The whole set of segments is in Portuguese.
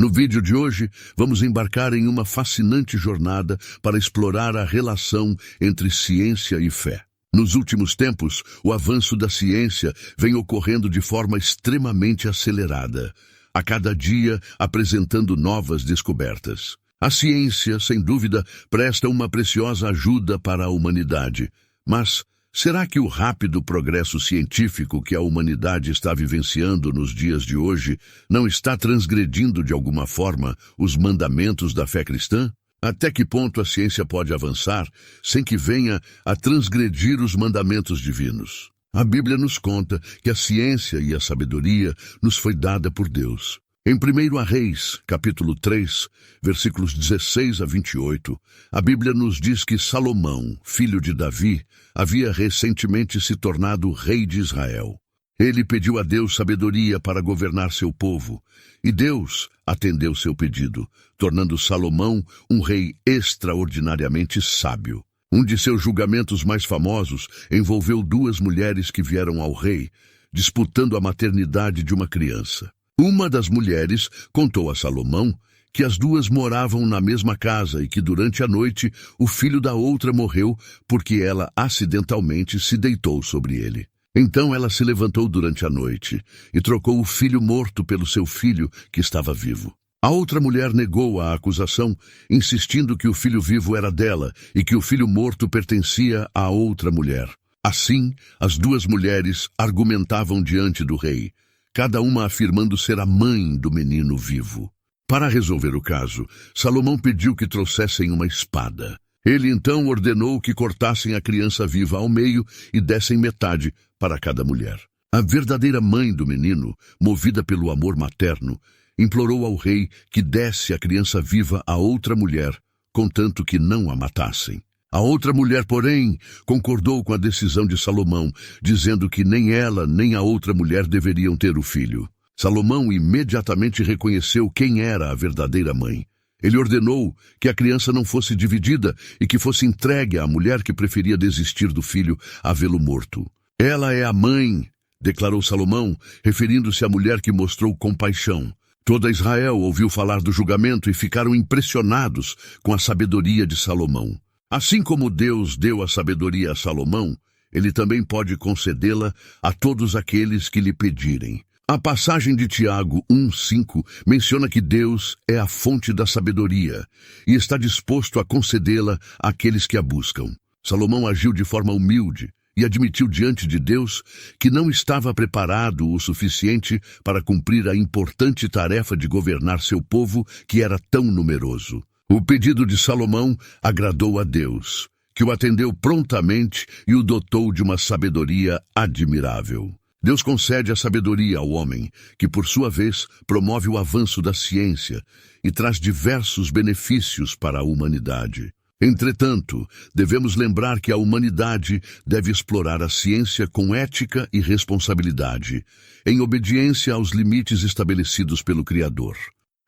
No vídeo de hoje, vamos embarcar em uma fascinante jornada para explorar a relação entre ciência e fé. Nos últimos tempos, o avanço da ciência vem ocorrendo de forma extremamente acelerada, a cada dia apresentando novas descobertas. A ciência, sem dúvida, presta uma preciosa ajuda para a humanidade, mas será que o rápido progresso científico que a humanidade está vivenciando nos dias de hoje não está transgredindo de alguma forma os mandamentos da fé cristã? Até que ponto a ciência pode avançar sem que venha a transgredir os mandamentos divinos? A Bíblia nos conta que a ciência e a sabedoria nos foi dada por Deus. Em 1 Reis, capítulo 3, versículos 16 a 28, a Bíblia nos diz que Salomão, filho de Davi, havia recentemente se tornado rei de Israel. Ele pediu a Deus sabedoria para governar seu povo, e Deus atendeu seu pedido, tornando Salomão um rei extraordinariamente sábio. Um de seus julgamentos mais famosos envolveu duas mulheres que vieram ao rei, disputando a maternidade de uma criança. Uma das mulheres contou a Salomão que as duas moravam na mesma casa e que durante a noite o filho da outra morreu porque ela acidentalmente se deitou sobre ele. Então ela se levantou durante a noite e trocou o filho morto pelo seu filho que estava vivo. A outra mulher negou a acusação, insistindo que o filho vivo era dela e que o filho morto pertencia à outra mulher. Assim, as duas mulheres argumentavam diante do rei, cada uma afirmando ser a mãe do menino vivo. Para resolver o caso, Salomão pediu que trouxessem uma espada. Ele então ordenou que cortassem a criança viva ao meio e dessem metade para cada mulher. A verdadeira mãe do menino, movida pelo amor materno, implorou ao rei que desse a criança viva a outra mulher, contanto que não a matassem. A outra mulher, porém, concordou com a decisão de Salomão, dizendo que nem ela nem a outra mulher deveriam ter o filho. Salomão imediatamente reconheceu quem era a verdadeira mãe. Ele ordenou que a criança não fosse dividida e que fosse entregue à mulher que preferia desistir do filho a vê-lo morto. Ela é a mãe, declarou Salomão, referindo-se à mulher que mostrou compaixão. Toda Israel ouviu falar do julgamento e ficaram impressionados com a sabedoria de Salomão. Assim como Deus deu a sabedoria a Salomão, ele também pode concedê-la a todos aqueles que lhe pedirem. A passagem de Tiago 1:5 menciona que Deus é a fonte da sabedoria e está disposto a concedê-la àqueles que a buscam. Salomão agiu de forma humilde e admitiu diante de Deus que não estava preparado o suficiente para cumprir a importante tarefa de governar seu povo, que era tão numeroso. O pedido de Salomão agradou a Deus, que o atendeu prontamente e o dotou de uma sabedoria admirável. Deus concede a sabedoria ao homem, que por sua vez promove o avanço da ciência e traz diversos benefícios para a humanidade. Entretanto, devemos lembrar que a humanidade deve explorar a ciência com ética e responsabilidade, em obediência aos limites estabelecidos pelo Criador.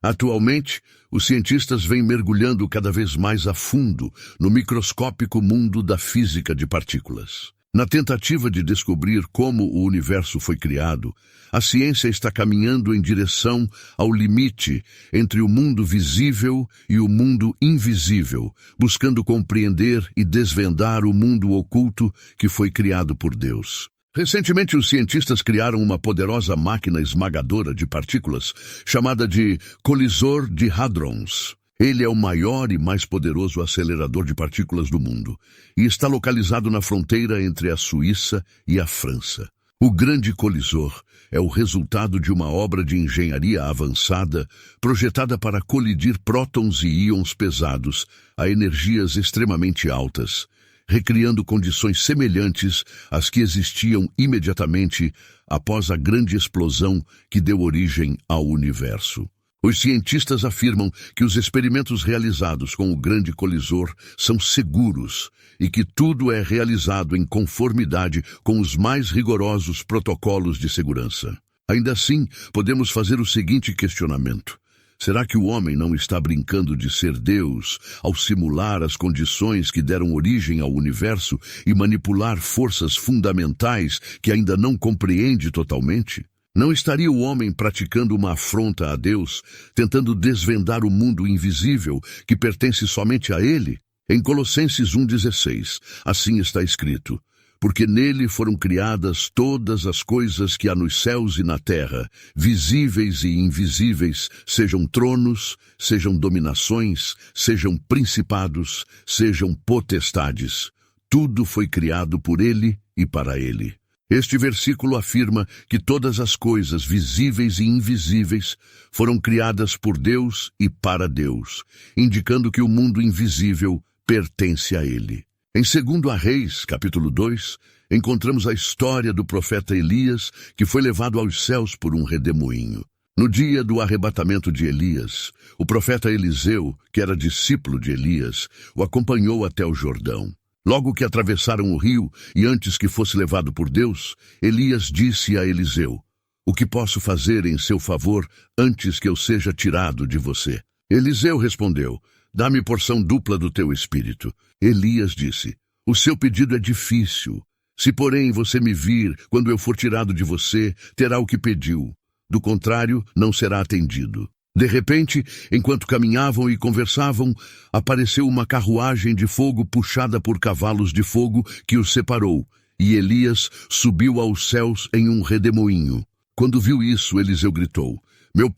Atualmente, os cientistas vêm mergulhando cada vez mais a fundo no microscópico mundo da física de partículas. Na tentativa de descobrir como o universo foi criado, a ciência está caminhando em direção ao limite entre o mundo visível e o mundo invisível, buscando compreender e desvendar o mundo oculto que foi criado por Deus. Recentemente, os cientistas criaram uma poderosa máquina esmagadora de partículas chamada de colisor de hadrons. Ele é o maior e mais poderoso acelerador de partículas do mundo e está localizado na fronteira entre a Suíça e a França. O grande colisor é o resultado de uma obra de engenharia avançada projetada para colidir prótons e íons pesados a energias extremamente altas, recriando condições semelhantes às que existiam imediatamente após a grande explosão que deu origem ao universo. Os cientistas afirmam que os experimentos realizados com o grande colisor são seguros e que tudo é realizado em conformidade com os mais rigorosos protocolos de segurança. Ainda assim, podemos fazer o seguinte questionamento: será que o homem não está brincando de ser Deus ao simular as condições que deram origem ao universo e manipular forças fundamentais que ainda não compreende totalmente? Não estaria o homem praticando uma afronta a Deus, tentando desvendar o mundo invisível que pertence somente a Ele? Em Colossenses 1,16, assim está escrito: porque nele foram criadas todas as coisas que há nos céus e na terra, visíveis e invisíveis, sejam tronos, sejam dominações, sejam principados, sejam potestades. Tudo foi criado por ele e para ele. Este versículo afirma que todas as coisas visíveis e invisíveis foram criadas por Deus e para Deus, indicando que o mundo invisível pertence a ele. Em 2 Reis, capítulo 2, encontramos a história do profeta Elias, que foi levado aos céus por um redemoinho. No dia do arrebatamento de Elias, o profeta Eliseu, que era discípulo de Elias, o acompanhou até o Jordão. Logo que atravessaram o rio e antes que fosse levado por Deus, Elias disse a Eliseu: o que posso fazer em seu favor antes que eu seja tirado de você? Eliseu respondeu: dá-me porção dupla do teu espírito. Elias disse: o seu pedido é difícil. Se, porém, você me vir, quando eu for tirado de você, terá o que pediu. Do contrário, não será atendido. De repente, enquanto caminhavam e conversavam, apareceu uma carruagem de fogo puxada por cavalos de fogo que os separou, e Elias subiu aos céus em um redemoinho. Quando viu isso, Eliseu gritou: meu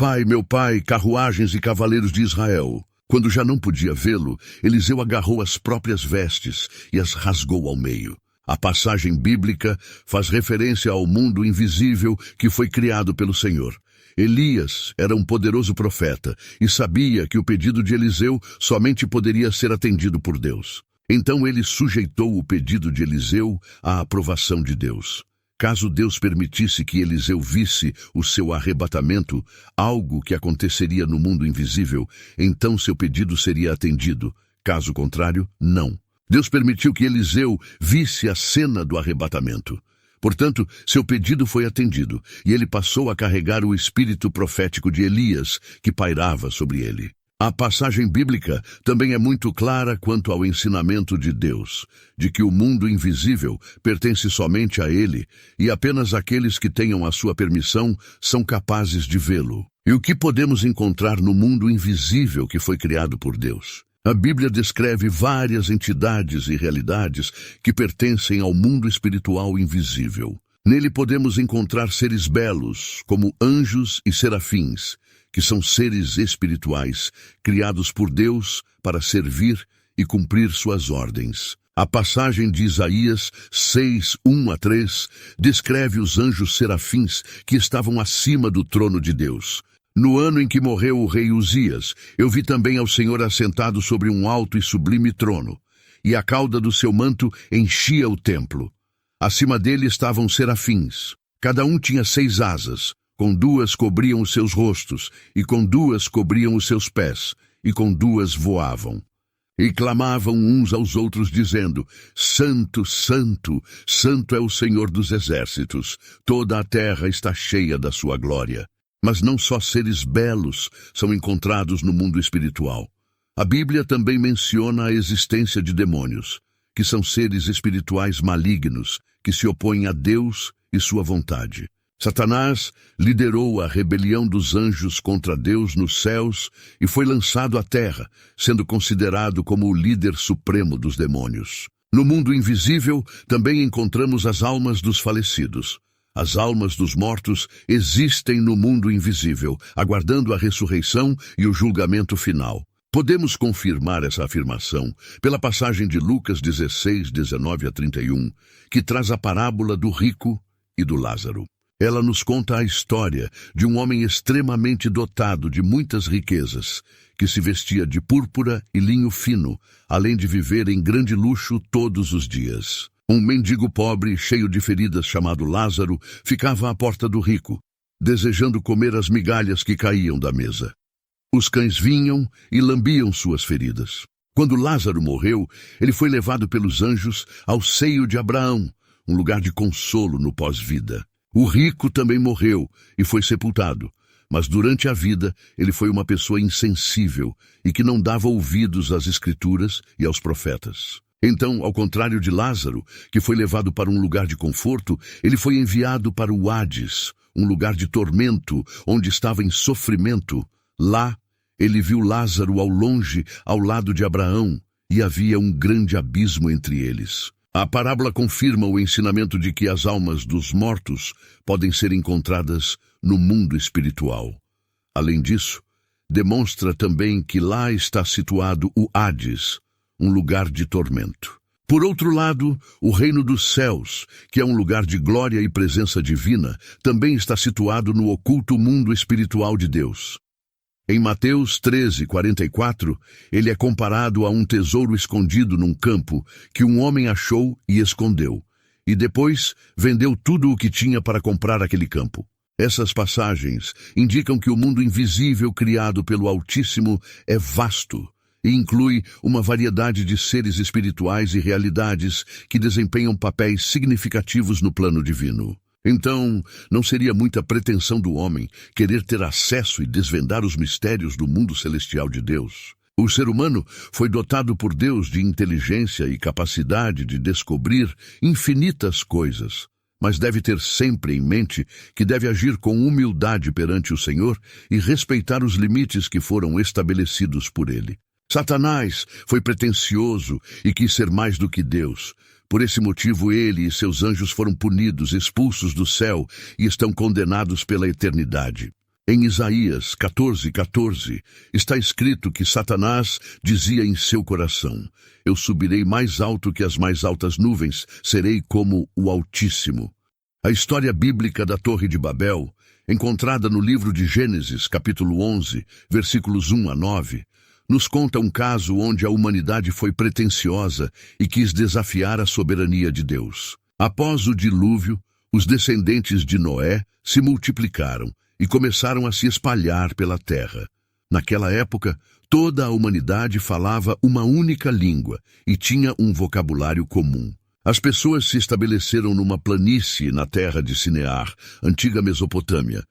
pai, carruagens e cavaleiros de Israel. Quando já não podia vê-lo, Eliseu agarrou as próprias vestes e as rasgou ao meio. A passagem bíblica faz referência ao mundo invisível que foi criado pelo Senhor. Elias era um poderoso profeta e sabia que o pedido de Eliseu somente poderia ser atendido por Deus. Então ele sujeitou o pedido de Eliseu à aprovação de Deus. Caso Deus permitisse que Eliseu visse o seu arrebatamento, algo que aconteceria no mundo invisível, então seu pedido seria atendido. Caso contrário, não. Deus permitiu que Eliseu visse a cena do arrebatamento. Portanto, seu pedido foi atendido, e ele passou a carregar o espírito profético de Elias, que pairava sobre ele. A passagem bíblica também é muito clara quanto ao ensinamento de Deus, de que o mundo invisível pertence somente a Ele, e apenas aqueles que tenham a sua permissão são capazes de vê-lo. E o que podemos encontrar no mundo invisível que foi criado por Deus? A Bíblia descreve várias entidades e realidades que pertencem ao mundo espiritual invisível. Nele podemos encontrar seres belos, como anjos e serafins, que são seres espirituais, criados por Deus para servir e cumprir suas ordens. A passagem de Isaías 6, 1-3, descreve os anjos serafins que estavam acima do trono de Deus. No ano em que morreu o rei Uzias, eu vi também ao Senhor assentado sobre um alto e sublime trono, e a cauda do seu manto enchia o templo. Acima dele estavam serafins. Cada um tinha 6 asas, com 2 cobriam os seus rostos, e com 2 cobriam os seus pés, e com 2 voavam. E clamavam uns aos outros, dizendo: Santo, Santo, Santo é o Senhor dos exércitos, toda a terra está cheia da sua glória. Mas não só seres belos são encontrados no mundo espiritual. A Bíblia também menciona a existência de demônios, que são seres espirituais malignos, que se opõem a Deus e sua vontade. Satanás liderou a rebelião dos anjos contra Deus nos céus e foi lançado à terra, sendo considerado como o líder supremo dos demônios. No mundo invisível, também encontramos as almas dos falecidos. As almas dos mortos existem no mundo invisível, aguardando a ressurreição e o julgamento final. Podemos confirmar essa afirmação pela passagem de Lucas 16, 19-31, que traz a parábola do rico e do Lázaro. Ela nos conta a história de um homem extremamente dotado de muitas riquezas, que se vestia de púrpura e linho fino, além de viver em grande luxo todos os dias. Um mendigo pobre, cheio de feridas, chamado Lázaro, ficava à porta do rico, desejando comer as migalhas que caíam da mesa. Os cães vinham e lambiam suas feridas. Quando Lázaro morreu, ele foi levado pelos anjos ao seio de Abraão, um lugar de consolo no pós-vida. O rico também morreu e foi sepultado, mas durante a vida ele foi uma pessoa insensível e que não dava ouvidos às Escrituras e aos profetas. Então, ao contrário de Lázaro, que foi levado para um lugar de conforto, ele foi enviado para o Hades, um lugar de tormento, onde estava em sofrimento. Lá, ele viu Lázaro ao longe, ao lado de Abraão, e havia um grande abismo entre eles. A parábola confirma o ensinamento de que as almas dos mortos podem ser encontradas no mundo espiritual. Além disso, demonstra também que lá está situado o Hades, um lugar de tormento. Por outro lado, o reino dos céus, que é um lugar de glória e presença divina, também está situado no oculto mundo espiritual de Deus. Em Mateus 13:44, ele é comparado a um tesouro escondido num campo que um homem achou e escondeu, e depois vendeu tudo o que tinha para comprar aquele campo. Essas passagens indicam que o mundo invisível criado pelo Altíssimo é vasto e inclui uma variedade de seres espirituais e realidades que desempenham papéis significativos no plano divino. Então, não seria muita pretensão do homem querer ter acesso e desvendar os mistérios do mundo celestial de Deus. O ser humano foi dotado por Deus de inteligência e capacidade de descobrir infinitas coisas, mas deve ter sempre em mente que deve agir com humildade perante o Senhor e respeitar os limites que foram estabelecidos por Ele. Satanás foi pretensioso e quis ser mais do que Deus. Por esse motivo, ele e seus anjos foram punidos, expulsos do céu e estão condenados pela eternidade. Em Isaías 14:14, está escrito que Satanás dizia em seu coração: Eu subirei mais alto que as mais altas nuvens, serei como o Altíssimo. A história bíblica da Torre de Babel, encontrada no livro de Gênesis, capítulo 11, versículos 1-9, nos conta um caso onde a humanidade foi pretensiosa e quis desafiar a soberania de Deus. Após o dilúvio, os descendentes de Noé se multiplicaram e começaram a se espalhar pela terra. Naquela época, toda a humanidade falava uma única língua e tinha um vocabulário comum. As pessoas se estabeleceram numa planície na terra de Sinear, antiga Mesopotâmia,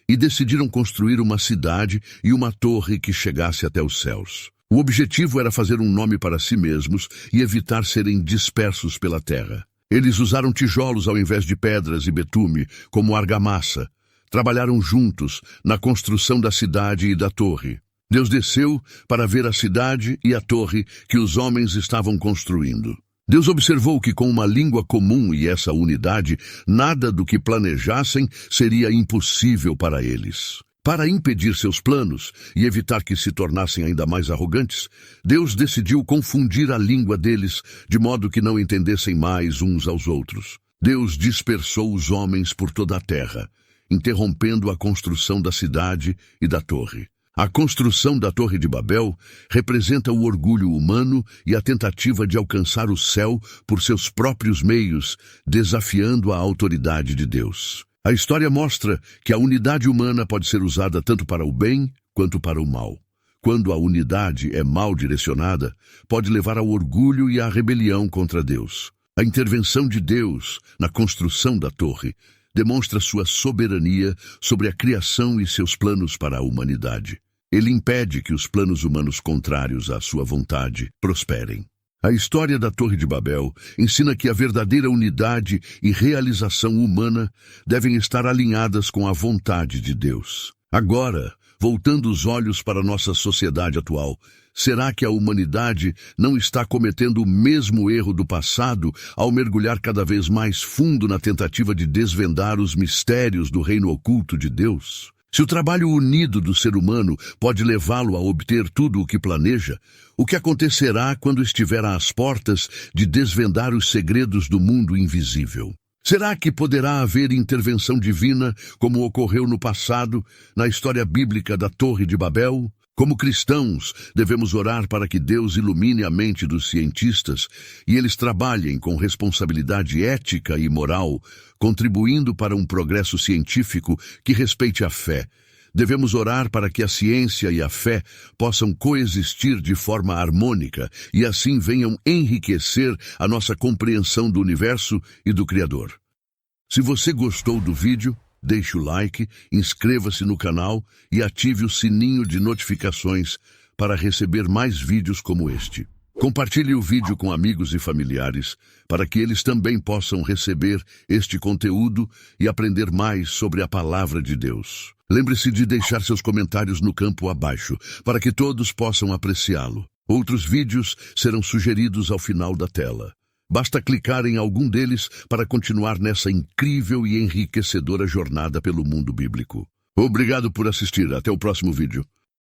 e decidiram construir uma cidade e uma torre que chegasse até os céus. O objetivo era fazer um nome para si mesmos e evitar serem dispersos pela terra. Eles usaram tijolos ao invés de pedras e betume, como argamassa. Trabalharam juntos na construção da cidade e da torre. Deus desceu para ver a cidade e a torre que os homens estavam construindo. Deus observou que com uma língua comum e essa unidade, nada do que planejassem seria impossível para eles. Para impedir seus planos e evitar que se tornassem ainda mais arrogantes, Deus decidiu confundir a língua deles, de modo que não entendessem mais uns aos outros. Deus dispersou os homens por toda a terra, interrompendo a construção da cidade e da torre. A construção da Torre de Babel representa o orgulho humano e a tentativa de alcançar o céu por seus próprios meios, desafiando a autoridade de Deus. A história mostra que a unidade humana pode ser usada tanto para o bem quanto para o mal. Quando a unidade é mal direcionada, pode levar ao orgulho e à rebelião contra Deus. A intervenção de Deus na construção da torre demonstra sua soberania sobre a criação e seus planos para a humanidade. Ele impede que os planos humanos contrários à sua vontade prosperem. A história da Torre de Babel ensina que a verdadeira unidade e realização humana devem estar alinhadas com a vontade de Deus. Agora, voltando os olhos para nossa sociedade atual, será que a humanidade não está cometendo o mesmo erro do passado ao mergulhar cada vez mais fundo na tentativa de desvendar os mistérios do reino oculto de Deus? Se o trabalho unido do ser humano pode levá-lo a obter tudo o que planeja, o que acontecerá quando estiver às portas de desvendar os segredos do mundo invisível? Será que poderá haver intervenção divina, como ocorreu no passado, na história bíblica da Torre de Babel? Como cristãos, devemos orar para que Deus ilumine a mente dos cientistas e eles trabalhem com responsabilidade ética e moral, contribuindo para um progresso científico que respeite a fé. Devemos orar para que a ciência e a fé possam coexistir de forma harmônica e assim venham enriquecer a nossa compreensão do universo e do Criador. Se você gostou do vídeo, deixe o like, inscreva-se no canal e ative o sininho de notificações para receber mais vídeos como este. Compartilhe o vídeo com amigos e familiares para que eles também possam receber este conteúdo e aprender mais sobre a palavra de Deus. Lembre-se de deixar seus comentários no campo abaixo para que todos possam apreciá-lo. Outros vídeos serão sugeridos ao final da tela. Basta clicar em algum deles para continuar nessa incrível e enriquecedora jornada pelo mundo bíblico. Obrigado por assistir. Até o próximo vídeo.